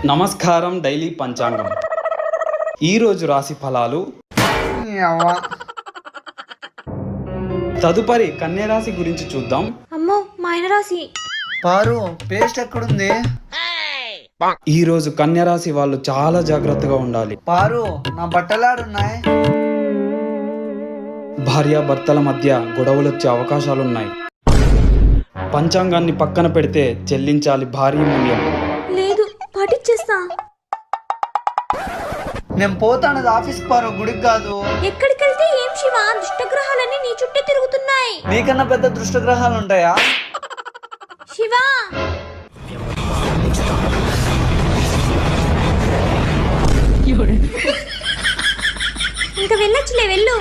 నమస్కారం. డైలీ పంచాంగం. ఈరోజు రాశి ఫలాలు. తదుపరి కన్య రాశి గురించి చూద్దాం. అమ్మో మైన రాశి. పారు పేస్ట్ ఎక్కడుంది? ఈ రోజు కన్య రాశి వాళ్ళు చాలా జాగ్రత్తగా ఉండాలి. పారు నా బట్టలాడున్నాయి. భార్యాభర్తల మధ్య గొడవలొచ్చే అవకాశాలున్నాయి. పంచాంగాన్ని పక్కన పెడితే చెల్లించాలి భారీ మూల్యం. లేదు పాటించేస్తా. నేను పోతానది ఆఫీస్ పారు, గుడికి కాదు. ఎక్కడికి వెళ్తే ఏం శివ, దుష్టగ్రహాలన్నీ నీ చుట్టే తిరుగుతున్నాయి. నీకన్నా పెద్ద దృష్టగ్రహాలు ఉంటాయా? శివ ఇంకా వెళ్ళొచ్చులే, వెళ్ళు.